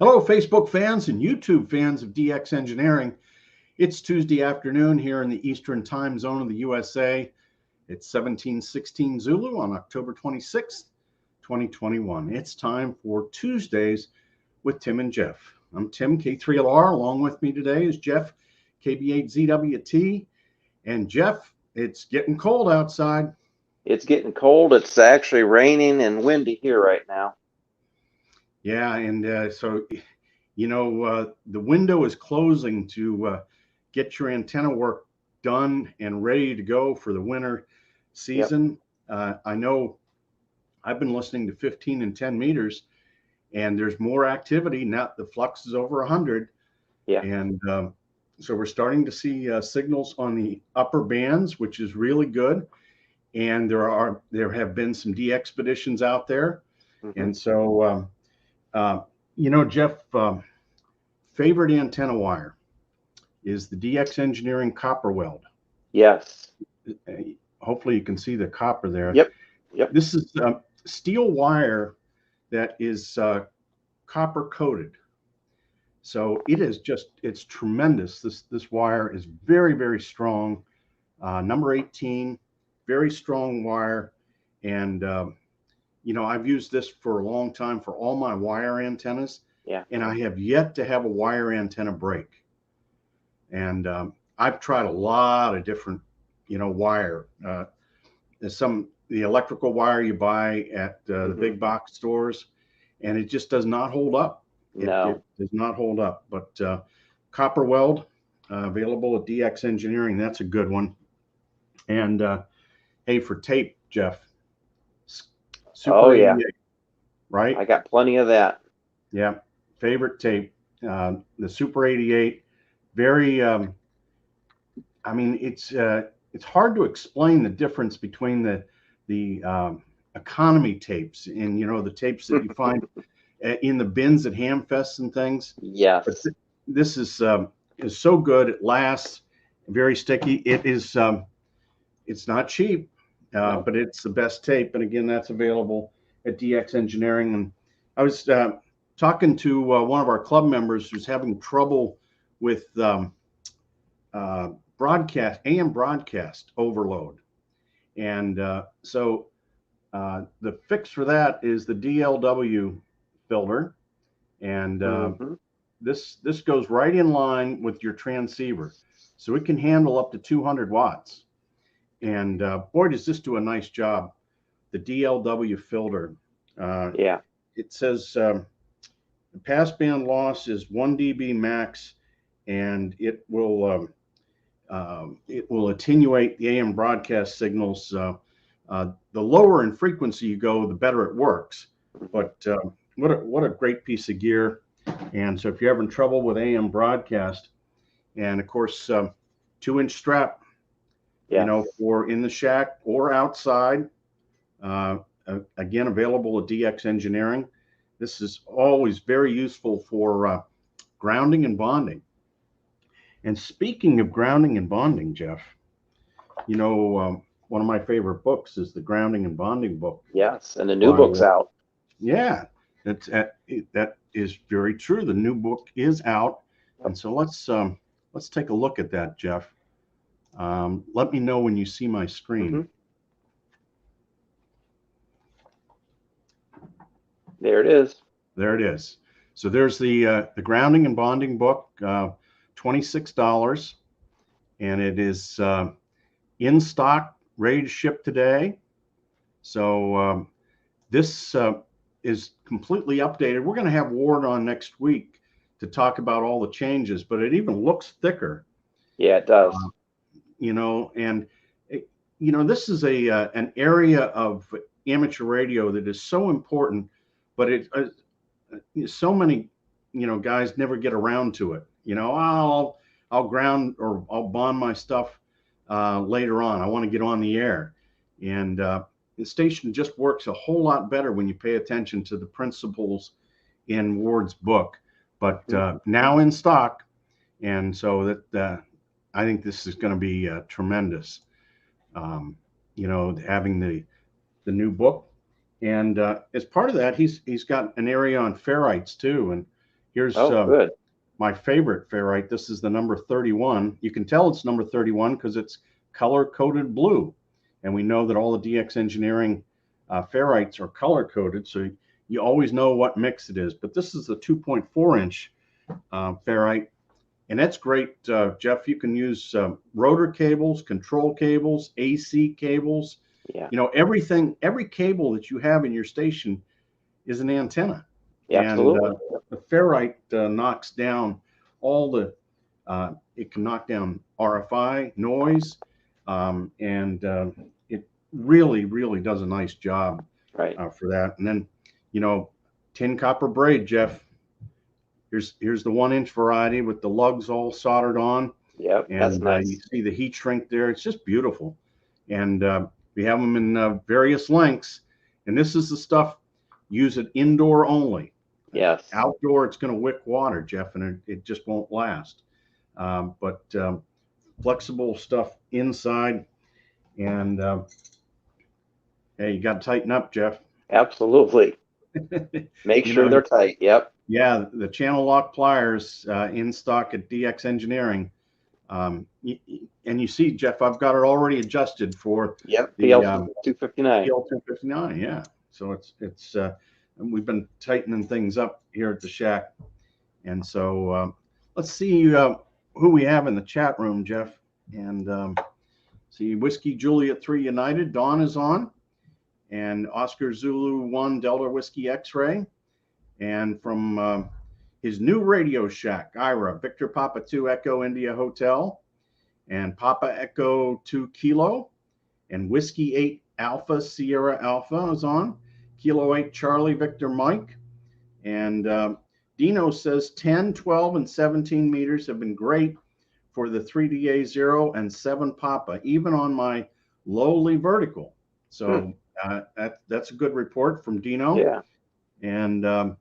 Hello, Facebook fans and YouTube fans of DX Engineering. It's Tuesday afternoon here in the Eastern Time Zone of the USA. It's 1716 Zulu on October 26th, 2021. It's time for Tuesdays with Tim and Jeff. I'm Tim, K3LR. Along with me today is Jeff, KB8ZWT. And Jeff, it's getting cold outside. It's getting cold. It's actually raining and windy here right now. Yeah, and so, the window is closing to get your antenna work done and ready to go for the winter season. Yep. I know I've been listening to 15 and 10 meters, and there's more activity now. The flux is over 100. Yeah. And so we're starting to see signals on the upper bands, which is really good. And there have been some de-expeditions out there. Mm-hmm. And so, Jeff, favorite antenna wire is the DX Engineering copper weld. Yes. Hopefully you can see the copper there. Yep. This is steel wire that is copper coated. So it's tremendous. This wire is very, very strong. Number 18, very strong wire. And, I've used this for a long time for all my wire antennas. Yeah. And I have yet to have a wire antenna break. And I've tried a lot of different, wire. The electrical wire you buy at the big box stores, and it just does not hold up. It does not hold up. But copper weld, available at DX Engineering, that's a good one. And hey, for tape, Jeff. Super 88, right? I got plenty of that. Yeah, favorite tape, the Super 88. Very, it's hard to explain the difference between the economy tapes and the tapes that you find in the bins at Hamfests and things. Yes. But this is so good. It lasts. Very sticky. It is. It's not cheap. But it's the best tape. And again, that's available at DX Engineering. And I was talking to one of our club members who's having trouble with AM broadcast overload. And so the fix for that is the DLW filter. And this goes right in line with your transceiver. So it can handle up to 200 watts. And boy, does this do a nice job. The DLW filter. It says the passband loss is 1 dB max, and it will attenuate the AM broadcast signals. The lower in frequency you go, the better it works. But what a great piece of gear. And so if you're having trouble with AM broadcast, and of course 2-inch strap. For in the shack or outside. Again, available at DX Engineering. This is always very useful for grounding and bonding. And speaking of grounding and bonding, Jeff, one of my favorite books is the Grounding and Bonding book. Yes, and the new book's out. Yeah, that is very true. The new book is out, and so let's take a look at that, Jeff. Let me know when you see my screen. There it is. There it is. So there's the Grounding and Bonding book, $26, and it is in stock, ready to ship today. So this is completely updated. We're going to have Ward on next week to talk about all the changes, but it even looks thicker. Yeah, it does. This is an area of amateur radio that is so important, but so many guys never get around to it. I'll ground or I'll bond my stuff later on. I want to get on the air, and the station just works a whole lot better when you pay attention to the principles in Ward's book. But now in stock, and so that. I think this is going to be tremendous, having the new book. And as part of that, he's got an area on ferrites too. And, Here's good. my favorite ferrite. This is the number 31. You can tell it's number 31 because it's color-coded blue. And we know that all the DX Engineering ferrites are color-coded, so you always know what mix it is. But this is the 2.4-inch ferrite, and that's great, Jeff. You can use rotor cables, control cables, AC cables. Yeah. You know, everything, every cable that you have in your station is an antenna. Absolutely. And the ferrite knocks down all the, it can knock down RFI, noise, and it really, really does a nice job for that. And then, you know, tin copper braid, Jeff. Here's the 1-inch variety with the lugs all soldered on. Yep, And that's nice. you see the heat shrink there. It's just beautiful. And we have them in various lengths. And this is the stuff, use it indoor only. Yes. Outdoor, it's going to wick water, Jeff, and it just won't last. But flexible stuff inside. And hey, you got to tighten up, Jeff. Absolutely. Make sure they're tight. Yep. Yeah, the channel lock pliers in stock at DX Engineering. And you see, Jeff, I've got it already adjusted for the PL259. PL259, yeah. So it's we've been tightening things up here at the shack. And so let's see who we have in the chat room, Jeff. And see, Whiskey Juliet 3 United, Dawn is on. And Oscar Zulu 1 Delta Whiskey X-Ray. And from his new Radio Shack, Ira, Victor Papa 2 Echo India Hotel, and Papa Echo 2 Kilo, and Whiskey 8 Alpha Sierra Alpha is on, Kilo 8 Charlie Victor Mike, and Dino says 10, 12, and 17 meters have been great for the 3DA0 and 7 Papa, even on my lowly vertical. So that's a good report from Dino. Yeah. And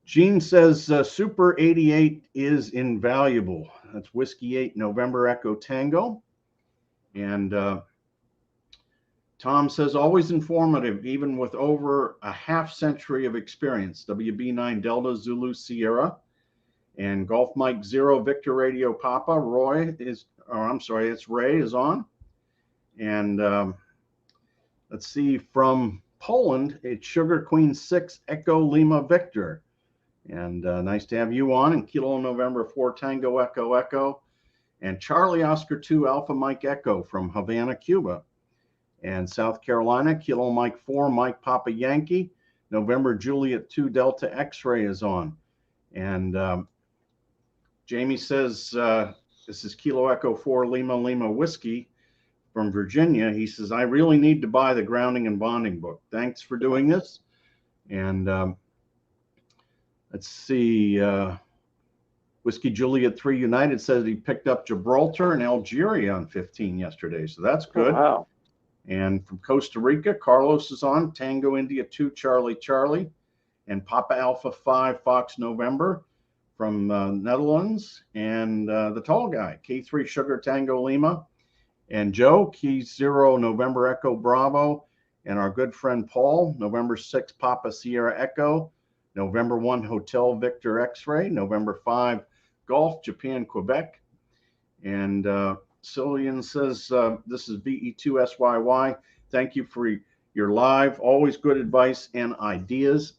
Gene says Super 88 is invaluable. That's Whiskey 8 November Echo Tango. And Tom says always informative, even with over a half-century of experience. WB9 Delta Zulu Sierra. And Golf Mike 0 Victor Radio Papa. Roy is, or I'm sorry, it's Ray is on. And let's see, from Poland, it's Sugar Queen 6 Echo Lima Victor. And nice to have you on. And Kilo November 4 Tango Echo Echo. And Charlie Oscar 2 Alpha Mike Echo from Havana, Cuba. And South Carolina, Kilo Mike 4 Mike Papa Yankee. November Juliet 2 Delta X-Ray is on. And Jamie says, this is Kilo Echo 4 Lima Lima Whiskey from Virginia. He says, I really need to buy the grounding and bonding book. Thanks for doing this. And let's see, Whiskey Juliet 3 United says he picked up Gibraltar and Algeria on 15 yesterday. So that's good. Oh, wow. And from Costa Rica, Carlos is on, Tango India 2 Charlie Charlie, and Papa Alpha 5 Fox November from Netherlands, and the tall guy, K3 Sugar Tango Lima, and Joe, Key 0 November Echo Bravo, and our good friend Paul, November 6 Papa Sierra Echo, November 1 Hotel Victor X-Ray, November 5 Golf Japan Quebec, and Cillian says this is VE2SYY. Thank you for your live, always good advice and ideas.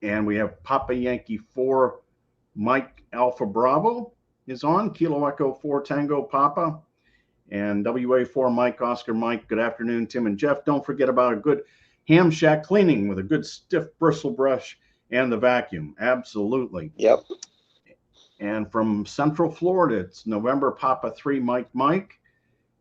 And we have Papa Yankee 4 Mike Alpha Bravo is on, Kilo Echo 4 Tango Papa, and WA4 Mike Oscar Mike. Good afternoon, Tim and Jeff. Don't forget about a good ham shack cleaning with a good stiff bristle brush and the vacuum. Absolutely. Yep. And from Central Florida, it's November Papa 3 Mike Mike,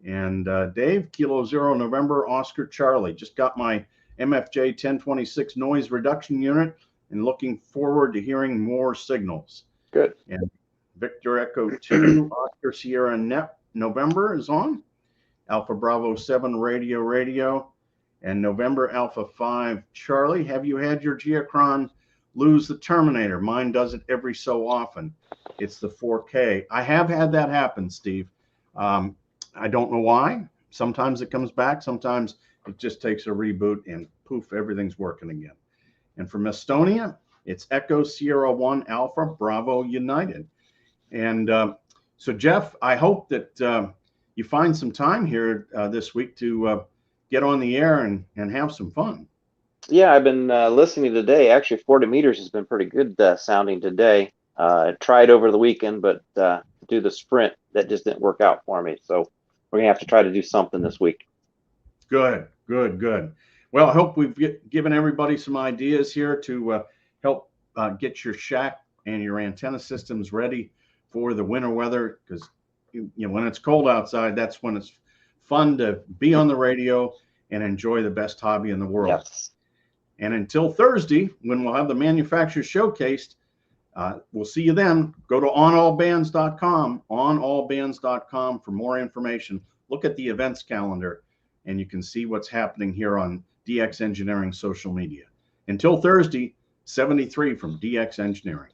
and Dave, Kilo 0 November Oscar Charlie. Just got my MFJ 1026 noise reduction unit and looking forward to hearing more signals. Good. And Victor Echo 2 Oscar Sierra Net November is on, Alpha Bravo 7 Radio, and November Alpha 5 Charlie. Have you had your Geocron lose the terminator? Mine does it every so often. It's the 4K. I have had that happen, Steve. I don't know why. Sometimes it comes back. Sometimes it just takes a reboot and poof, everything's working again. And from Estonia, It's Echo Sierra 1 Alpha Bravo United. And so, Jeff, I hope that you find some time here this week to get on the air and have some fun. Yeah, I've been listening today. Actually, 40 meters has been pretty good sounding today. I tried over the weekend, but to do the sprint, that just didn't work out for me. So we're going to have to try to do something this week. Good, good, good. Well, I hope we've given everybody some ideas here to help get your shack and your antenna systems ready for the winter weather, because when it's cold outside, that's when it's fun to be on the radio and enjoy the best hobby in the world. Yes. And until Thursday, when we'll have the manufacturer showcased, we'll see you then. Go to onallbands.com for more information. Look at the events calendar, and you can see what's happening here on DX Engineering social media. Until Thursday, 73 from DX Engineering.